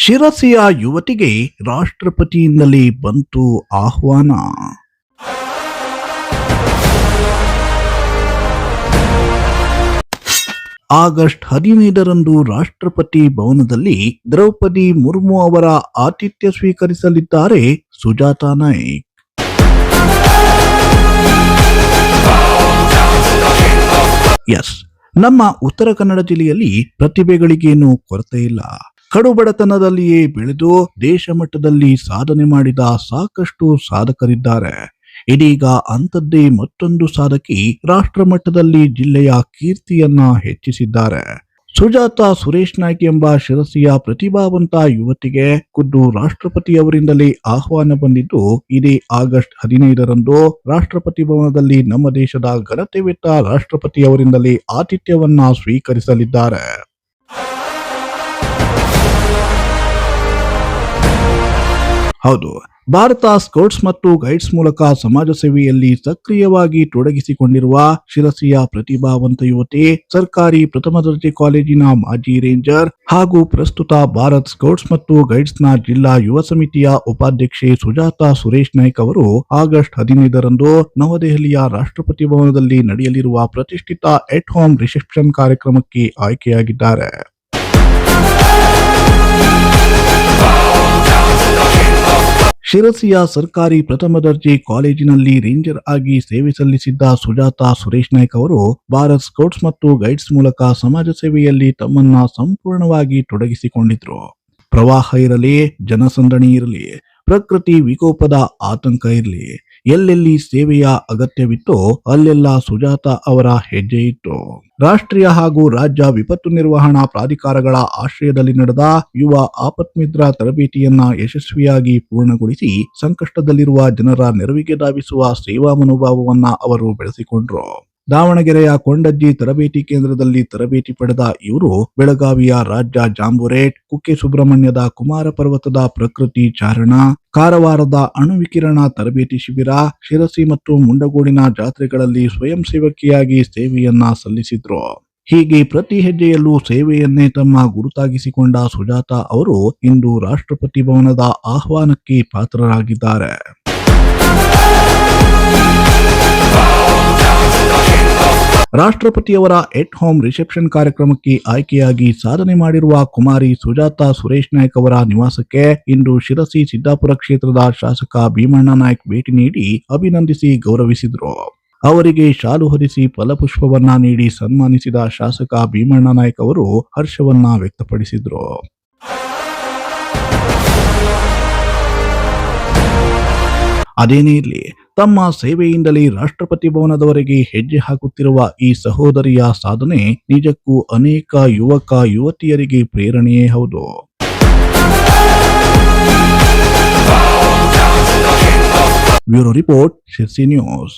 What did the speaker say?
ಶಿರಸಿಯ ಯುವತಿಗೆ ರಾಷ್ಟ್ರಪತಿಯಿಂದಲೇ ಬಂತು ಆಹ್ವಾನ. ಆಗಸ್ಟ್ 15ರಂದು ರಾಷ್ಟ್ರಪತಿ ಭವನದಲ್ಲಿ ದ್ರೌಪದಿ ಮುರ್ಮು ಅವರ ಆತಿಥ್ಯ ಸ್ವೀಕರಿಸಲಿದ್ದಾರೆ ಸುಜಾತಾ ನಾಯ್ಕ್. ಎಸ್, ನಮ್ಮ ಉತ್ತರ ಕನ್ನಡ ಜಿಲ್ಲೆಯಲ್ಲಿ ಪ್ರತಿಭೆಗಳಿಗೇನು ಕೊರತೆ ಇಲ್ಲ. ಕಡುಬಡತನದಲ್ಲಿಯೇ ಬೆಳೆದು ದೇಶ ಮಟ್ಟದಲ್ಲಿ ಸಾಧನೆ ಮಾಡಿದ ಸಾಕಷ್ಟು ಸಾಧಕರಿದ್ದಾರೆ. ಇದೀಗ ಅಂಥದ್ದೇ ಮತ್ತೊಂದು ಸಾಧಕಿ ರಾಷ್ಟ್ರ ಮಟ್ಟದಲ್ಲಿ ಜಿಲ್ಲೆಯ ಕೀರ್ತಿಯನ್ನ ಹೆಚ್ಚಿಸಿದ್ದಾರೆ. ಸುಜಾತಾ ಸುರೇಶ್ ನಾಯ್ಕ್ ಎಂಬ ಶಿರಸಿಯ ಪ್ರತಿಭಾವಂತ ಯುವತಿಗೆ ಖುದ್ದು ರಾಷ್ಟ್ರಪತಿಯವರಿಂದಲೇ ಆಹ್ವಾನ ಬಂದಿದ್ದು, ಇದೇ ಆಗಸ್ಟ್ 15ರಂದು ರಾಷ್ಟ್ರಪತಿ ಭವನದಲ್ಲಿ ನಮ್ಮ ದೇಶದ ಘನತೆವೆತ್ತ ರಾಷ್ಟ್ರಪತಿಯವರಿಂದಲೇ ಆತಿಥ್ಯವನ್ನ ಸ್ವೀಕರಿಸಲಿದ್ದಾರೆ. ಹೌದು, ಭಾರತ ಸ್ಕೌಟ್ಸ್ ಮತ್ತು ಗೈಡ್ಸ್ ಮೂಲಕ ಸಮಾಜ ಸೇವೆಯಲ್ಲಿ ಸಕ್ರಿಯವಾಗಿ ತೊಡಗಿಸಿಕೊಂಡಿರುವ ಶಿರಸಿಯ ಪ್ರತಿಭಾವಂತ ಯುವತಿ, ಸರ್ಕಾರಿ ಪ್ರಥಮ ದರ್ಜೆ ಕಾಲೇಜಿನ ಮಾಜಿ ರೇಂಜರ್ ಹಾಗೂ ಪ್ರಸ್ತುತ ಭಾರತ್ ಸ್ಕೌಟ್ಸ್ ಮತ್ತು ಗೈಡ್ಸ್ನ ಜಿಲ್ಲಾ ಯುವ ಸಮಿತಿಯ ಉಪಾಧ್ಯಕ್ಷೆ ಸುಜಾತಾ ಸುರೇಶ್ ನಾಯ್ಕ್ ಅವರು ಆಗಸ್ಟ್ 15ರಂದು ನವದೆಹಲಿಯ ರಾಷ್ಟ್ರಪತಿ ಭವನದಲ್ಲಿ ನಡೆಯಲಿರುವ ಪ್ರತಿಷ್ಠಿತ ಎಟ್ ಹೋಮ್ ರಿಸೆಪ್ಷನ್ ಕಾರ್ಯಕ್ರಮಕ್ಕೆ ಆಯ್ಕೆಯಾಗಿದ್ದಾರೆ. ಶಿರಸಿಯ ಸರ್ಕಾರಿ ಪ್ರಥಮ ದರ್ಜೆ ಕಾಲೇಜಿನಲ್ಲಿ ರೇಂಜರ್ ಆಗಿ ಸೇವೆ ಸಲ್ಲಿಸಿದ್ದ ಸುಜಾತಾ ಸುರೇಶ್ ನಾಯ್ಕ್ ಅವರು ಭಾರತ್ ಸ್ಕೌಟ್ಸ್ ಮತ್ತು ಗೈಡ್ಸ್ ಮೂಲಕ ಸಮಾಜ ಸೇವೆಯಲ್ಲಿ ತಮ್ಮನ್ನ ಸಂಪೂರ್ಣವಾಗಿ ತೊಡಗಿಸಿಕೊಂಡಿದ್ರು. ಪ್ರವಾಹ ಇರಲಿ, ಜನಸಂದಣಿ ಇರಲಿ, ಪ್ರಕೃತಿ ವಿಕೋಪದ ಆತಂಕ ಇರಲಿ, ಎಲ್ಲೆಲ್ಲಿ ಸೇವೆಯ ಅಗತ್ಯವಿತ್ತೋ ಅಲ್ಲೆಲ್ಲ ಸುಜಾತಾ ಅವರ ಹೆಜ್ಜೆ ಇತ್ತು. ರಾಷ್ಟ್ರೀಯ ಹಾಗೂ ರಾಜ್ಯ ವಿಪತ್ತು ನಿರ್ವಹಣಾ ಪ್ರಾಧಿಕಾರಗಳ ಆಶ್ರಯದಲ್ಲಿ ನಡೆದ ಯುವ ಆಪತ್ಮಿತ್ರ ತರಬೇತಿಯನ್ನ ಯಶಸ್ವಿಯಾಗಿ ಪೂರ್ಣಗೊಳಿಸಿ ಸಂಕಷ್ಟದಲ್ಲಿರುವ ಜನರ ನೆರವಿಗೆ ಧಾವಿಸುವ ಸೇವಾ ಮನೋಭಾವವನ್ನ ಅವರು ಬೆಳೆಸಿಕೊಂಡ್ರು. ದಾವಣಗೆರೆಯ ಕೊಂಡಜ್ಜಿ ತರಬೇತಿ ಕೇಂದ್ರದಲ್ಲಿ ತರಬೇತಿ ಪಡೆದ ಇವರು ಬೆಳಗಾವಿಯ ರಾಜ್ಯ ಜಾಂಬುರೇಟ್, ಕುಕ್ಕೆ ಸುಬ್ರಹ್ಮಣ್ಯದ ಕುಮಾರ ಪರ್ವತದ ಪ್ರಕೃತಿ ಚಾರಣ, ಕಾರವಾರದ ಅಣುವಿಕಿರಣ ತರಬೇತಿ ಶಿಬಿರ, ಶಿರಸಿ ಮತ್ತು ಮುಂಡಗೋಡಿನ ಜಾತ್ರೆಗಳಲ್ಲಿ ಸ್ವಯಂ ಸೇವಕಿಯಾಗಿ ಸೇವೆಯನ್ನ ಸಲ್ಲಿಸಿದ್ರು. ಹೀಗೆ ಪ್ರತಿ ಹೆಜ್ಜೆಯಲ್ಲೂ ಸೇವೆಯನ್ನೇ ತಮ್ಮ ಗುರುತಾಗಿಸಿಕೊಂಡ ಸುಜಾತಾ ಅವರು ಇಂದು ರಾಷ್ಟ್ರಪತಿ ಭವನದ ಆಹ್ವಾನಕ್ಕೆ ಪಾತ್ರರಾಗಿದ್ದಾರೆ. ರಾಷ್ಟ್ರಪತಿಯವರ ಎಟ್ ಹೋಮ್ ರಿಸೆಪ್ಷನ್ ಕಾರ್ಯಕ್ರಮಕ್ಕೆ ಆಯ್ಕೆಯಾಗಿ ಸಾಧನೆ ಮಾಡಿರುವ ಕುಮಾರಿ ಸುಜಾತಾ ಸುರೇಶ್ ನಾಯ್ಕ್ ಅವರ ನಿವಾಸಕ್ಕೆ ಇಂದು ಶಿರಸಿ ಸಿದ್ದಾಪುರ ಕ್ಷೇತ್ರದ ಶಾಸಕ ಭೀಮಣ್ಣ ನಾಯ್ಕ್ ಭೇಟಿ ನೀಡಿ ಅಭಿನಂದಿಸಿ ಗೌರವಿಸಿದರು. ಅವರಿಗೆ ಶಾಲು ಹೊದಿಸಿ ಫಲಪುಷ್ಪವನ್ನ ನೀಡಿ ಸನ್ಮಾನಿಸಿದ ಶಾಸಕ ಭೀಮಣ್ಣ ನಾಯ್ಕ್ ಅವರು ಹರ್ಷವನ್ನ ವ್ಯಕ್ತಪಡಿಸಿದರು. ಅದೇನೇ ಇರಲಿ, ತಮ್ಮ ಸೇವೆಯಿಂದಲೇ ರಾಷ್ಟ್ರಪತಿ ಭವನದವರೆಗೆ ಹೆಜ್ಜೆ ಹಾಕುತ್ತಿರುವ ಈ ಸಹೋದರಿಯ ಸಾಧನೆ ನಿಜಕ್ಕೂ ಅನೇಕ ಯುವಕ ಯುವತಿಯರಿಗೆ ಪ್ರೇರಣೆಯೇ ಹೌದು. Bureau report, Sirsi news.